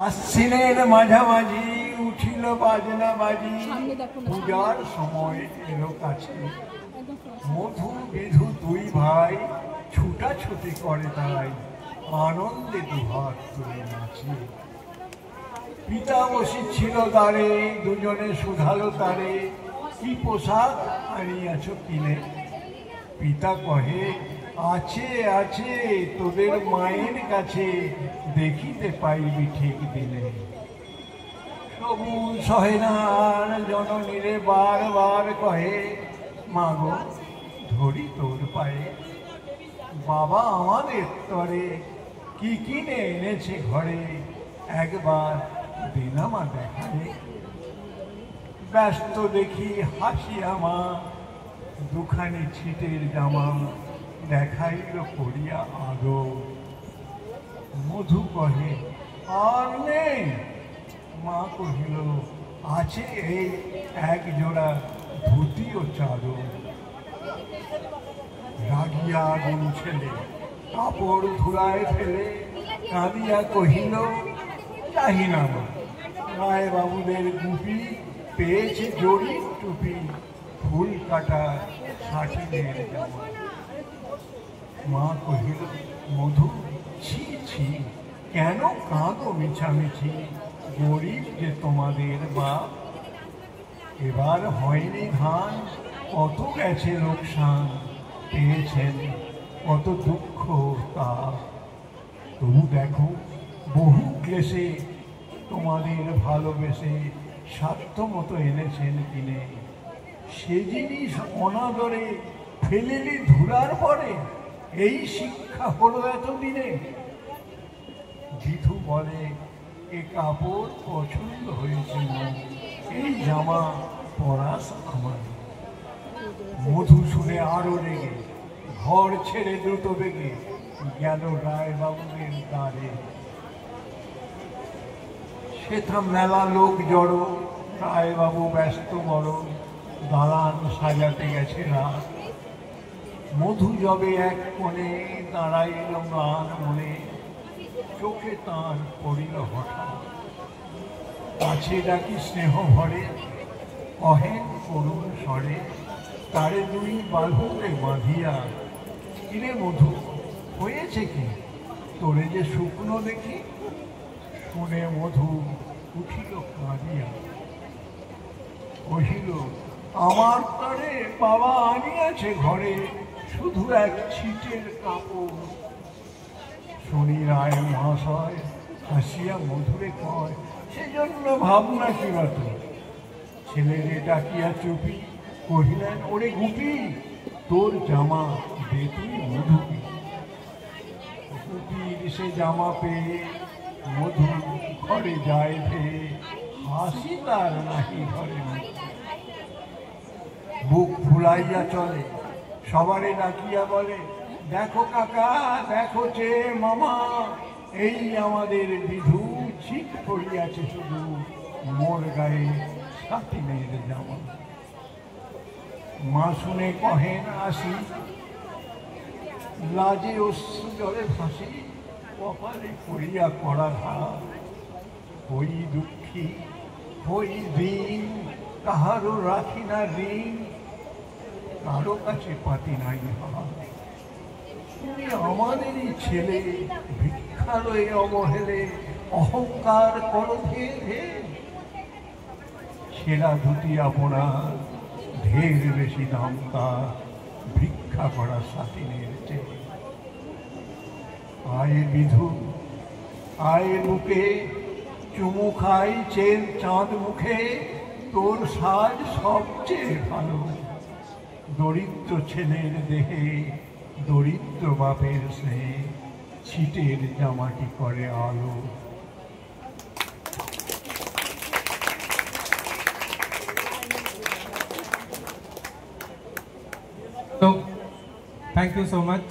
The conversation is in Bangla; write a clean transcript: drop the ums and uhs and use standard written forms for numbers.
আশ্বিনের মাঝামাঝি উঠিল বাজনা বাজি, পূজার সময় এলো কাছে। মধু বিধু দুই ভাই ছুটাছুটি করে তাই, আনন্দে দুহাত তুলে নাচে। পিতা বসেছিল দ্বারে, দুজনে শুধালো তারে, কি পোশাক আনিয়াছ কিনে? পিতা কহে, আছে আছে তোদের মায়ের কাছে, দেখিতে পাইবি ঠিক দিনে। সবুজ সহেনার জননীরে বারবার কহে, মাগো ধরি তোর পায়ে। বাবা আমাদের তরে কি কিনে এনেছে ঘরে, একবার দিনামা দেখায়। ব্যস্ত দেখি হাসিয়া মা, দুখানি ছিটের জামা দেখাইল করিয়া আদো। মধু কহে, আর নেই? মা কহিল, আছে এই এক জোড়া ধুতি ও চাদর। রাগিয়া আগুন ছেলে কাপড় ধুলায় ফেলে কাঁদিয়া কহিল, চাহি না মা, রায় বাবুদের গুপি পেয়েছে জরির টুপি, ফুল কাটা ছাটিনের জামা। মা কহিল, মধু ছি ছি, কেন কাঁদো মিছামিছি, গরিব যে তোমাদের বাপ। এবার হয়নি ধান, কত গেছে লোকসান, পেয়েছেন কত দুঃখ তাপ। তবু দেখো বহু ক্লেশে তোমাদের ভালোবেসে সাধ্য মতো এনেছেন কিনে। সে জিনিস অনাদরে ফেলেলি ধুলার পরে, এই শিক্ষা হলো এতদিনে। বিধু বলে, এ কাপড় পছন্দ হয়েছে, এই জামা পরাস আমার। মধু শুনে আরো রেগে ঘর ছেড়ে দ্রুত বেগে গেল রায় বাবুদের দ্বারে। সেথা মেলা লোক জড়ো, রায় বাবু ব্যস্ত বড়, দালান সাজাতে গেছে রাত। মধু যবে এক কোণে দাঁড়াইল ম্লান মনে, চোখে তাঁর পড়িল হঠাৎ। কাছে ডাকি স্নেহ ভরে, কহেন করুণ স্বরে, তারে দুই বাহুতে বাঁধিয়া, কিরে মধু হয়েছে কি, তোরে যে শুকনো দেখি। শুনে মধু উঠিল কাঁদিয়া, কহিল, আমার তরে বাবা আনিয়াছে ঘরে, শুধু এক ছিটের কাপড়। শুনি রায় মহাশয় হাসিয়া মধুরে কয়, সেজন্য ভাবনা কি বাত। ছেলেরে ডাকিয়া চুপি কহিলেন, ওরে গুপি, তোর জামা দে তুই মধুকে। গুপির সে জামা পেয়ে মধু ঘরে যায় ফেরে, হাসি তার নাহি ঘরে। বুক ফুলাইয়া চলে, সবারে ডাকিয়া বলে, দেখো কাকা, দেখো চে মামা, এই আমাদের বিধু ছিট পড়িয়াছে শুধু, মোর গায়ে সাতিনের জামা। মা শুনে কহেন, আসি, লাজে অশ্রু জলে ভাসি, কপালে করিয়া করা ঘাত। হই দুঃখী হই দিন, কাহারও রাখি না ঋণ, কারো কাছে পাতি নাই হাত। তুমি আমাদেরই ছেলে, ভিক্ষালয়ে অবহেলে অহংকার করো ধে। ছেঁড়া ধুতি আপনার, ঢের বেশি দাম তার, ভিক্ষা করা সাতিনের চেয়ে। আয় বিধু আয় বুকে, চুমু খাই চেন চাঁদ মুখে, তোর সাজ সবচেয়ে ভালো। দরিদ্র ছেলের দেহে দরিদ্র বাপের স্নেহে, ছিটের জামাটি করে আলো। So, thank you so much.